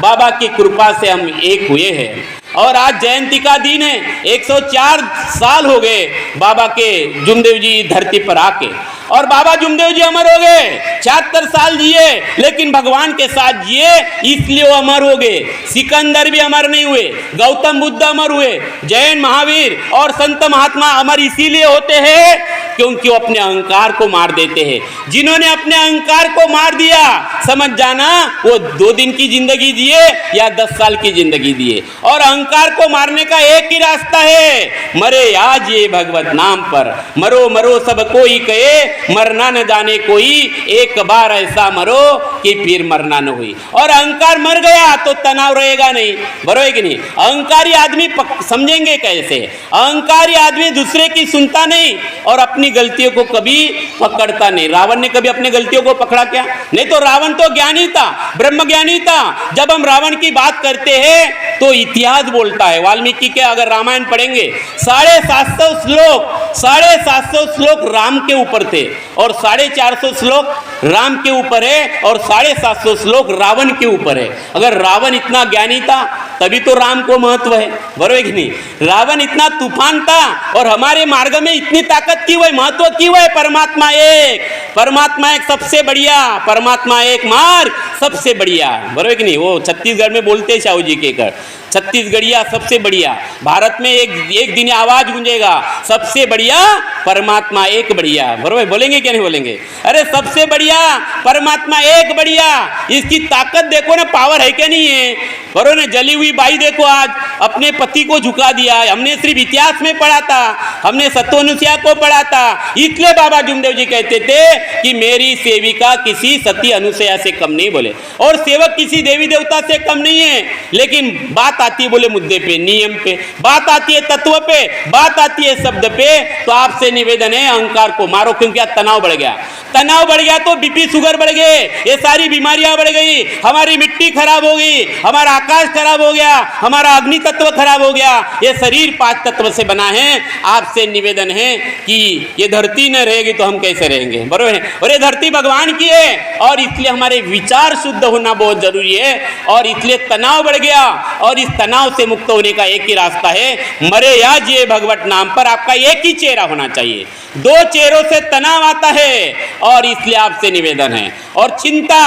बाबा की कृपा से हम एक हुए हैं और आज जयंती का दिन है। 104 साल हो गए बाबा के जुमदेव जी धरती पर आके, और बाबा जुमदेव जी अमर हो गए। 76 साल जिए, लेकिन भगवान के साथ जिए, इसलिए वो अमर हो गए। सिकंदर भी अमर नहीं हुए, गौतम बुद्ध अमर हुए, जैन महावीर और संत महात्मा अमर इसीलिए होते हैं क्योंकि वो अपने अहंकार को मार देते हैं। जिन्होंने अपने अहंकार को मार दिया, समझ जाना वो 2 दिन की जिंदगी जिए या 10 साल की जिंदगी दिए। और अहंकार को मारने का एक ही रास्ता है, मरे आज ये भगवत नाम पर, मरो मरो सब कोई कहे, मरना न जाने कोई, एक बार ऐसा मरो कि फिर मरना न हुई। और अहंकार मर गया तो तनाव रहेगा नहीं, बरोबर कि नहीं। अहंकारी आदमी समझेंगे कैसे, अहंकारी आदमी दूसरे की सुनता नहीं और अपनी गलतियों को कभी पकड़ता नहीं। रावण ने कभी अपनी गलतियों को पकड़ा क्या? नहीं तो रावण तो ज्ञानी था, ब्रह्म ज्ञानी था। जब हम रावण की बात करते हैं तो इतिहास बोलता है। वाल्मीकि के अगर रामायण पढ़ेंगे 750 श्लोक राम के ऊपर थे और 450 श्लोक राम के ऊपर है और 750 श्लोक रावण के ऊपर है। अगर रावण इतना ज्ञानी था तभी तो राम को महत्व है, बरोबर कि नहीं। रावण इतना तूफान था और हमारे मार्ग में इतनी ताकत क्यों है, महत्व क्यों है? परमात्मा एक सबसे बढ़िया, परमात्मा एक मार्ग सबसे बढ़िया, बरोबर कि नहीं। वो छत्तीसगढ़ में बोलते हैं शाहू जी के कर, छत्तीसगढ़िया सबसे बढ़िया। भारत में एक दिन आवाज गूंजेगा, सबसे बढ़िया परमात्मा एक बढ़िया, बरोबर बोलेंगे क्या नहीं बोलेंगे? अरे सबसे बढ़िया परमात्मा एक बढ़िया, इसकी ताकत देखो ना, पावर है क्या नहीं है, बरोबर ने। जली हुई बाई देखो आज अपने पति को झुका दिया। हमने सिर्फ इतिहास में पढ़ा था, हमने सत्वनुसुया को पढ़ा था। इसलिए बाबा जुमदेव जी कहते थे कि मेरी सेविका किसी सती अनुसुया से कम नहीं बोले, और सेवक किसी देवी देवता से कम नहीं है। लेकिन बात आती है बोले मुद्दे पे, नियम पे, बात आती है तत्व पे, बात आती है शब्द पे, तो आपसे निवेदन है अहंकार को मारो, क्योंकि आज तनाव बढ़ गया। तनाव बढ़ गया तो बीपी शुगर बढ़ गए, ये सारी बीमारियां बढ़ गई, हमारी मिट्टी खराब हो गई, हमारा आकाश खराब हो गया, हमारा अग्नि तत्व खराब हो गया। ये शरीर 5 तत्व से बना है। आपसे निवेदन है कि ये धरती न रहेगी तो हम कैसे रहेंगे, बरोबर है। और ये धरती भगवान की है और इसलिए हमारे विचार शुद्ध होना बहुत जरूरी है। और इसलिए तनाव बढ़ गया और इस तनाव से मुक्त होने का एक ही रास्ता है, मरे या जिए भगवत नाम पर। आपका एक ही चेहरा होना चाहिए, 2 चेहरों से तनाव आता है और इसलिए आपसे निवेदन है। और चिंता,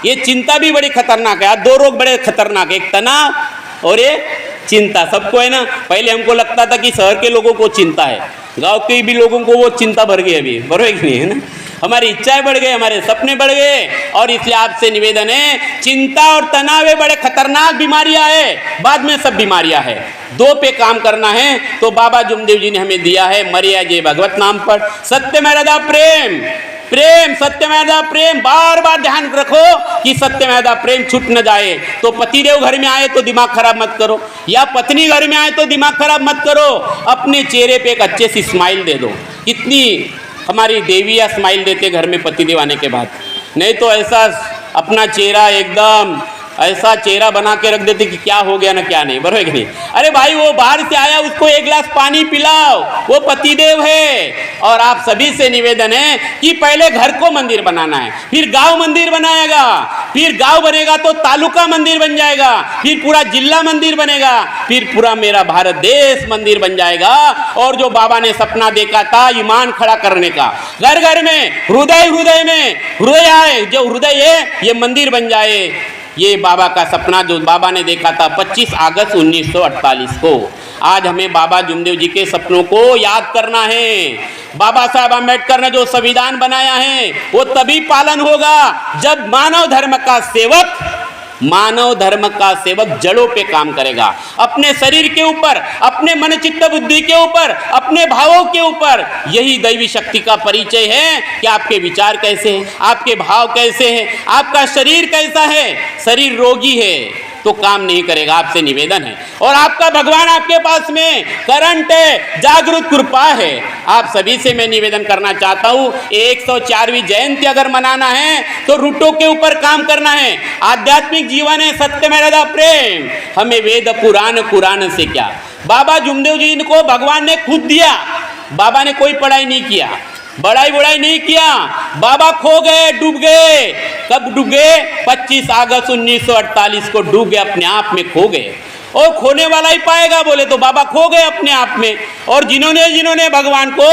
ये चिंता भी बड़ी खतरनाक है। 2 रोग बड़े खतरनाक है, एक तनाव और एक चिंता। सबको है ना, पहले हमको लगता था कि शहर के लोगों को चिंता है, गांव के भी लोगों को वो चिंता भर गई अभी, बरोबर नहीं है ना। हमारी इच्छाएं बढ़ गई, हमारे सपने बढ़ गए और इसलिए आपसे निवेदन है, चिंता और तनाव ये बड़े खतरनाक बीमारियां है, बाद में सब बीमारियां है। 2 पे काम करना है तो बाबा जुमदेव जी ने हमें दिया है, मरिया जे भगवत नाम पर। सत्य में हृदय प्रेम, सत्य में हृदय प्रेम, बार बार ध्यान रखो कि सत्य में हृदय प्रेम छूट न जाए। तो पतिदेव घर में आए तो दिमाग खराब मत करो, या पत्नी घर में आए तो दिमाग खराब मत करो। अपने चेहरे पे एक अच्छे सी स्माइल दे दो। कितनी हमारी देवियाँ स्माइल देते घर में पतिदेव आने के बाद, नहीं तो ऐसा अपना चेहरा एकदम ऐसा चेहरा बना के रख देते कि क्या हो गया ना क्या नहीं, बरोबर कि नहीं। अरे भाई वो बाहर से आया, उसको 1 गिलास पानी पिलाओ, वो पतिदेव है। और आप सभी से निवेदन है कि पहले घर को मंदिर बनाना है, फिर गांव मंदिर बनाएगा, फिर गांव बनेगा तो तालुका मंदिर बन जाएगा, फिर पूरा जिला मंदिर बनेगा, फिर पूरा मेरा भारत देश मंदिर बन जाएगा। और जो बाबा ने सपना देखा था ईमान खड़ा करने का, घर घर में हृदय में हृदय आए, जो हृदय है ये मंदिर बन जाए, ये बाबा का सपना जो बाबा ने देखा था 25 अगस्त 1948 को। आज हमें बाबा जुमदेव जी के सपनों को याद करना है। बाबा साहब अम्बेडकर ने जो संविधान बनाया है वो तभी पालन होगा जब मानव धर्म का सेवक मानव धर्म का सेवक जड़ों पे काम करेगा, अपने शरीर के ऊपर, अपने मन चित्त बुद्धि के ऊपर, अपने भावों के ऊपर। यही दैवी शक्ति का परिचय है कि आपके विचार कैसे हैं, आपके भाव कैसे हैं, आपका शरीर कैसा है। शरीर रोगी है तो काम नहीं करेगा। आपसे निवेदन है, और आपका भगवान आपके पास में करंट है, जागृत कृपा है। आप सभी से मैं निवेदन करना चाहता हूँ, 104वीं जयंती अगर मनाना है तो रूटों के ऊपर काम करना है। आध्यात्मिक जीवन है सत्य में रदा प्रेम, हमें वेद पुराण कुरान से क्या। बाबा जुमदेव जी को भगवान ने खुद दिया, बाबा ने कोई पढ़ाई नहीं किया, बड़ाई बड़ाई नहीं किया। बाबा खो गए, डूब गए। कब डूब गए? 25 अगस्त 1948 को डूब गए, अपने आप में खो गए। और खोने वाला ही पाएगा बोले तो बाबा खो गए अपने आप में। और जिन्होंने भगवान को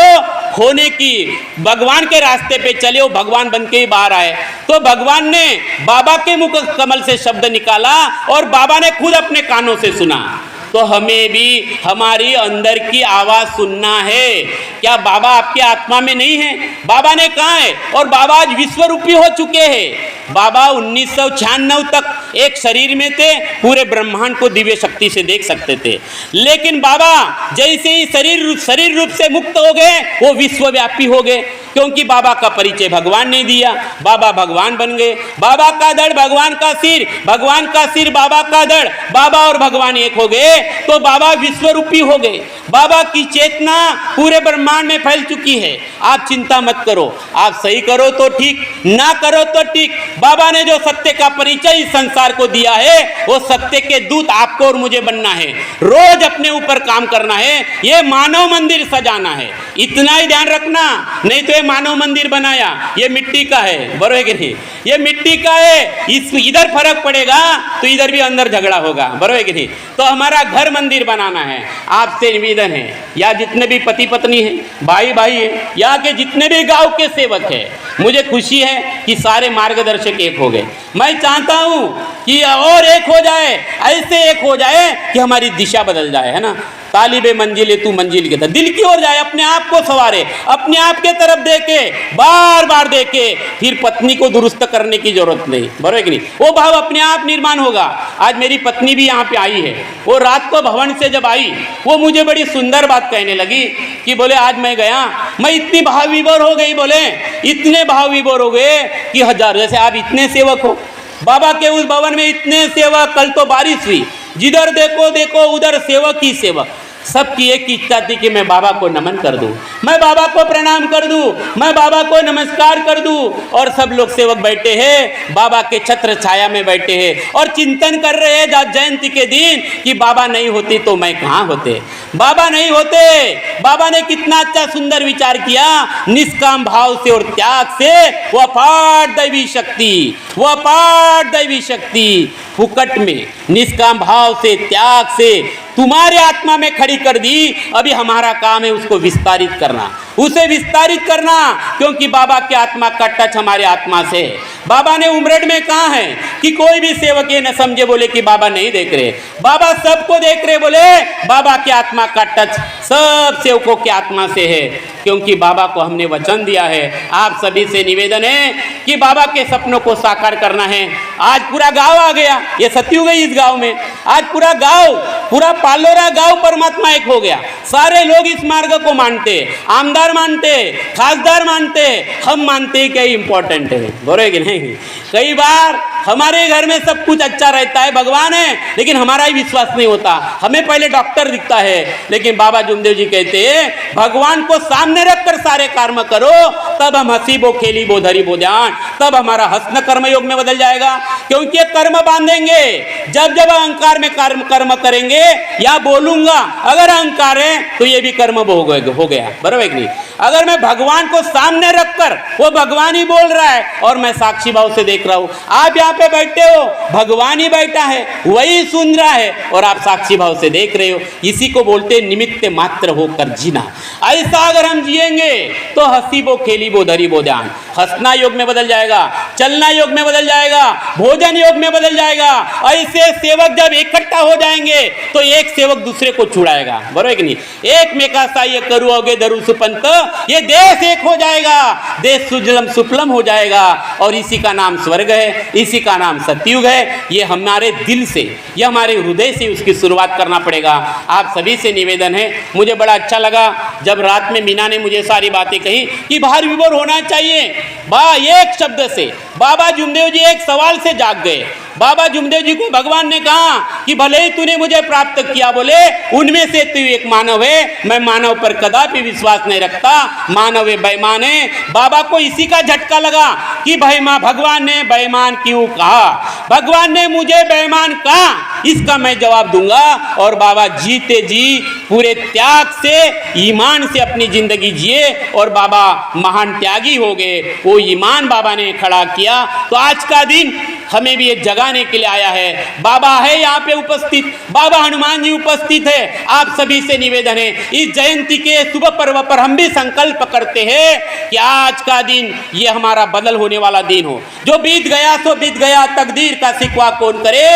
खोने की, भगवान के रास्ते पे चले, वो भगवान बन के ही बाहर आए। तो भगवान ने बाबा के मुख कमल से शब्द निकाला और बाबा ने खुद अपने कानों से सुना। तो हमें भी हमारी अंदर की आवाज़ सुनना है। क्या बाबा आपके आत्मा में नहीं है? बाबा ने कहा है, और बाबा आज विश्वरूपी हो चुके हैं। बाबा 1996 तक एक शरीर में थे, पूरे ब्रह्मांड को दिव्य शक्ति से देख सकते थे। लेकिन बाबा जैसे ही शरीर रूप से मुक्त हो गए, वो विश्वव्यापी हो गए, क्योंकि बाबा का परिचय भगवान ने दिया। बाबा भगवान बन गए। बाबा का धड़ भगवान का सिर, भगवान का सिर बाबा का धड़, बाबा और भगवान एक हो गए तो बाबा विश्वरूपी हो गए। बाबा की चेतना पूरे ब्रह्मांड में फैल चुकी है। आप चिंता मत करो, आप सही करो तो ठीक, ना करो तो ठीक। बाबा ने जो सत्य का परिचय इस संसार को दिया है, वो सत्य के दूत आपको और मुझे बनना है। रोज अपने ऊपर काम करना है। ये मानव मंदिर सजाना है, इतना ही ध्यान रखना। नहीं तो ये मानव मंदिर बनाया, ये मिट्टी का है, बरोबर है कि नहीं? ये मिट्टी का है, इधर फर्क पड़ेगा तो इधर भी अंदर झगड़ा होगा, बरोबर है कि नहीं? तो हमारा घर मंदिर बनाना है। आपसे निवेदन है, या जितने भी पति पत्नी हैं, भाई भाई हैं, या के जितने भी गांव के सेवक हैं, मुझे खुशी है कि सारे मार्गदर्शक एक हो गए। मैं चाहता हूं कि और एक हो जाए, ऐसे एक हो जाए कि हमारी दिशा बदल जाए, है ना? तालिबे मंजिल तू मंजिल के तरफ, दिल की ओर जाए, अपने आप को सवारे, अपने आप के तरफ देखे, बार बार देखे। फिर पत्नी को दुरुस्त करने की जरूरत नहीं, बरोबर है कि नहीं? वो भाव अपने आप निर्माण होगा। आज मेरी पत्नी भी यहाँ पे आई है। वो रात को भवन से जब आई, वो मुझे बड़ी सुंदर बात कहने लगी कि बोले आज मैं गया, मैं इतनी भाव विभोर हो गई, बोले इतने भाव विभोर हो गए कि हजार, जैसे आप इतने सेवक हो बाबा के उस भवन में, इतने सेवक। कल तो बारिश हुई, जिधर देखो उधर सेवक ही सेवक। सबकी एक इच्छा थी कि मैं बाबा को नमन कर दूं, मैं बाबा को प्रणाम कर दूं, मैं बाबा को नमस्कार कर दूं। और सब लोग सेवक बैठे हैं, बाबा के छत्र छाया में बैठे हैं और चिंतन कर रहे हैं जयंती के दिन कि बाबा नहीं होती तो मैं कहाँ होते, बाबा नहीं होते। बाबा ने कितना अच्छा सुंदर विचार किया, निष्काम भाव से और त्याग से वो अपार दैवी शक्ति, वो अपार दैवी शक्ति फुकट में निष्काम भाव से, त्याग से तुम्हारे आत्मा में खड़ी कर दी। अभी हमारा काम है उसको विस्तारित करना, उसे विस्तारित करना, क्योंकि बाबा के आत्मा का टच हमारे आत्मा से। बाबा ने उमरठ में कहा है कि कोई भी सेवक ये न समझे बोले कि बाबा नहीं देख रहे, बाबा सबको देख रहे। बोले बाबा के आत्मा का टच सब सेवकों के आत्मा से है, क्योंकि बाबा को हमने वचन दिया है। आप सभी से निवेदन है कि बाबा के सपनों को साकार करना है। आज पूरा गांव आ गया, ये सतयुग है इस गांव में। आज पूरा गांव, पूरा पालोरा गांव परमात्मा एक हो गया। सारे लोग इस मार्ग को मानते, आमदार मानते, खासदार मानते, हम मानते हैं क्या इंपॉर्टेंट है, बरोबर है कि नहीं? कई बार हमारे घर में सब कुछ अच्छा रहता है, भगवान है, लेकिन हमारा ही विश्वास नहीं होता। हमें पहले डॉक्टर दिखता है, लेकिन बाबा जुमदेव जी कहते हैं भगवान को सामने रखकर सारे कर्म करो, तब हम हंसी बो खेली बो धरी बो ध्यान, तब हमारा हंसना कर्म योग में बदल जाएगा। क्योंकि कर्म बांधेंगे जब जब अहंकार में कर्म करेंगे, या बोलूंगा अगर अहंकार है तो ये भी कर्म हो गया, बराबर है कि नहीं? अगर मैं भगवान को सामने रखकर, वो भगवान ही बोल रहा है और मैं साक्षी भाव से देख रहा हूं, आप यहाँ पे बैठे हो, भगवान ही बैठा है, वही सुन रहा है और आप साक्षी भाव से देख रहे हो। इसी को बोलते निमित्त मात्र होकर जीना। ऐसा अगर हम जिएंगे तो हंसी बो खेली बो धरी बो ध्यान, हंसना योग में बदल जाएगा, चलना योग में बदल जाएगा, भोजन योग में बदल जाएगा। ऐसे सेवक जब इकट्ठा हो जाएंगे तो एक सेवक दूसरे को छुड़ाएगा, बरोबर है कि नहीं? एक में का साय करू अगे धरू सुपंत, ये देश एक हो जाएगा, देश सुजलम सुफलम हो जाएगा और इसी का नाम स्वर्ग है, इसी इसी का नाम सतयुग है। ये हमारे दिल से, ये हमारे हृदय से उसकी शुरुआत करना पड़ेगा। आप सभी से निवेदन है, मुझे बड़ा अच्छा लगा जब रात में मीना ने मुझे सारी बातें कही कि बाहर विभोर होना चाहिए। एक शब्द से बाबा जुमदेव जी एक सवाल से जाग गए। बाबा जुमदेव जी को भगवान ने कहा कि भले ही तूने मुझे प्राप्त किया, बोले उनमें से तू एक मानव है, मैं मानव पर कदापि विश्वास नहीं रखता, मानव है बेईमान है। बाबा को इसी का झटका लगा कि भाई माँ भगवान ने बेईमान क्यों कहा, भगवान ने मुझे बेईमान कहा, इसका मैं जवाब दूंगा। और बाबा जीते जी पूरे त्याग से, ईमान से अपनी जिंदगी जिए और बाबा महान त्यागी हो गए। वो ईमान बाबा ने खड़ा किया। तो आज का दिन हमें भी ये जगाने के लिए आया है। बाबा है यहाँ पे उपस्थित, बाबा हनुमान जी उपस्थित है। आप सभी से निवेदन है, इस जयंती के शुभ पर्व पर हम भी संकल्प करते हैं कि आज का दिन ये हमारा बदल होने वाला दिन हो। जो बीत गया सो बीत गया, तकदीर का सिकवा कौन करे,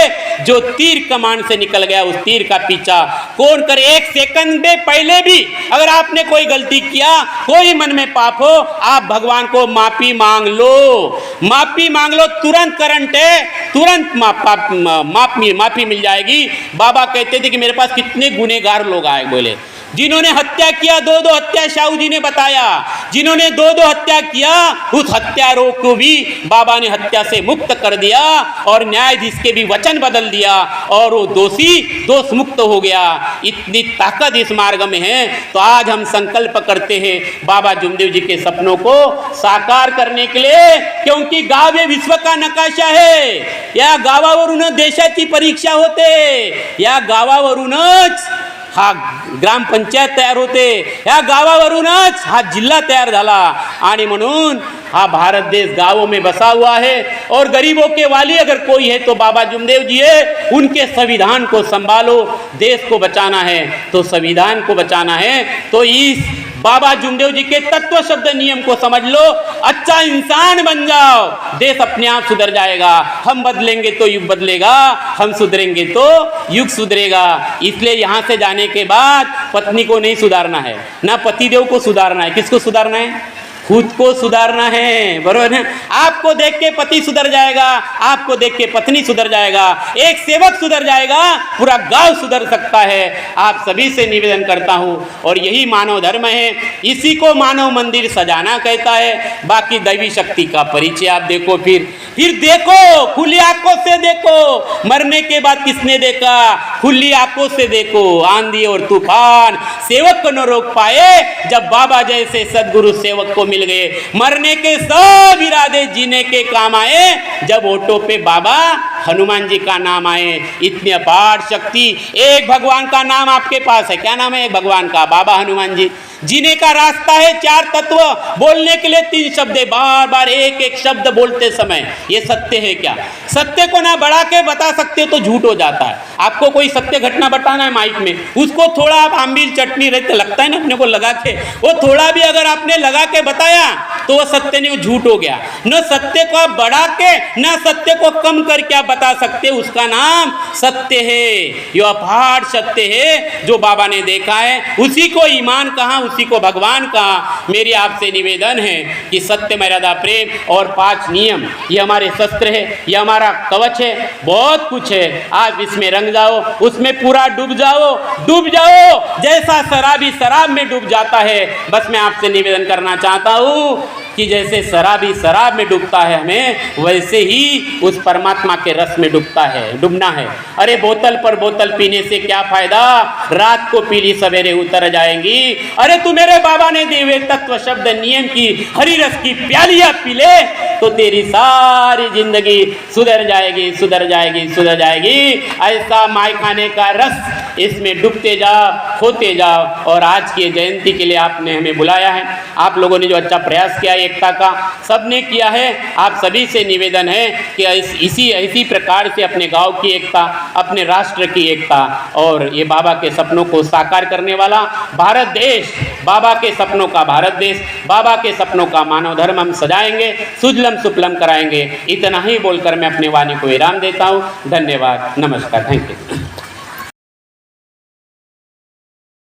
जो तीर कमान से निकल गया उस तीर का पीछा कौन करे। एक सेकंड में पहले भी अगर आपने कोई गलती किया, कोई मन में पाप हो, आप भगवान को माफी मांग लो, माफी मांग लो। तुरंत करंट है, तुरंत माफी मिल जाएगी। बाबा कहते थे कि मेरे पास कितने गुनेगार लोग आए, बोले जिन्होंने हत्या किया, दो हत्या शाहू जी ने बताया, जिन्होंने दो हत्या किया, उस हत्यारों को भी बाबा ने हत्या से मुक्त कर दिया और न्यायाधीश के भी वचन बदल दिया और वो दोषी दोष मुक्त हो गया। इतनी ताकत इस मार्ग में है। तो आज हम संकल्प करते हैं बाबा जुमदेव जी के सपनों को साकार करने के लिए, क्योंकि गाव हे विश्व का नकाशा है। या गावावरून देशाची परीक्षा होते, या गावावरूनच हा ग्रामपंचायत तयार होते, या गावावरूनच हा जिल्हा तयार झाला। आणि म्हणून हा भारत देश गांवों में बसा हुआ है और गरीबों के वाली अगर कोई है तो बाबा जुमदेव जी है। उनके संविधान को संभालो, देश को बचाना है तो संविधान को बचाना है। तो इस बाबा जुमदेव जी के तत्व शब्द नियम को समझ लो, अच्छा इंसान बन जाओ, देश अपने आप सुधर जाएगा। हम बदलेंगे तो युग बदलेगा, हम सुधरेंगे तो युग सुधरेगा। इसलिए यहाँ से जाने के बाद पत्नी को नहीं सुधारना है, ना पतिदेव को सुधारना है। किसको सुधारना है? खुद को सुधारना है, बरोबर है। आपको देख के पति सुधर जाएगा, आपको देख के पत्नी सुधर जाएगा, एक सेवक सुधर जाएगा, पूरा गांव सुधर सकता है। आप सभी से निवेदन करता हूं, और यही मानव धर्म है, इसी को मानव मंदिर सजाना कहता है। बाकी दैवी शक्ति का परिचय आप देखो, फिर देखो, खुली आंखों से देखो। मरने के बाद किसने देखा? खुली आंखों से देखो। आंधी और तूफान सेवक को न रोक पाए, जब बाबा जैसे सदगुरु सेवक को मिल गए। मरने के सब इरादे जीने के काम आए, जब ओटो पे बाबा हनुमान जी का नाम आए। इतनी अपार शक्ति, एक भगवान का नाम आपके पास है। क्या नाम है एक भगवान का? बाबा हनुमान जी। जीने का रास्ता है 4 तत्व, बोलने के लिए 3 शब्द, बार बार एक एक शब्द बोलते समय ये सत्य है क्या? सत्य को ना बढ़ा के बता सकते हो तो झूठ हो जाता है। आपको कोई सत्य घटना बताना है माइक में, उसको थोड़ा आप आम्बील चटनी रहते लगता है ना अपने को लगा के, वो थोड़ा भी अगर आपने लगा के बताया तो वो सत्य नहीं, वो झूठ हो गया। न सत्य को आप बढ़ा के न सत्य को कम करके आप बता सकते, उसका नाम सत्य है। ये अपार सत्य है जो बाबा ने देखा है, उसी को ईमान कहा, उसी को भगवान कहा। मेरी आपसे निवेदन है कि सत्य, मर्यादा, प्रेम और 5 नियम, ये हमारे शस्त्र है, ये हमारा कवच है। बहुत कुछ है, आप इसमें रंग जाओ, उसमें पूरा डूब जाओ, डूब जाओ जैसा शराबी शराब में डूब जाता है। बस मैं आपसे निवेदन करना चाहता हूँ कि जैसे शराबी शराब में डूबता है, हमें वैसे ही उस परमात्मा के रस में डूबना है। अरे बोतल पर बोतल पीने से क्या फायदा, रात को पीली सवेरे उतर जाएंगी। अरे तू मेरे बाबा ने दिए हुए तत्व शब्द नियम की हरी रस की प्यालियां पी ले तो तेरी सारी जिंदगी सुधर जाएगी, सुधर जाएगी, सुधर जाएगी। ऐसा माय खाने का रस, इसमें डूबते जाओ, खोते जाओ। और आज की जयंती के लिए आपने हमें बुलाया है, आप लोगों ने जो अच्छा प्रयास किया एकता का, सबने किया है। आप सभी से निवेदन है कि इसी प्रकार से अपने गांव की एकता, अपने राष्ट्र की एकता और ये बाबा के सपनों को साकार करने वाला भारत देश, बाबा के सपनों का भारत देश, बाबा के सपनों का मानव धर्म हम सजाएंगे, सुजलम सुफलम कराएंगे। इतना ही बोलकर मैं अपने वाणी को विराम देता हूँ। धन्यवाद, नमस्कार, थैंक यू।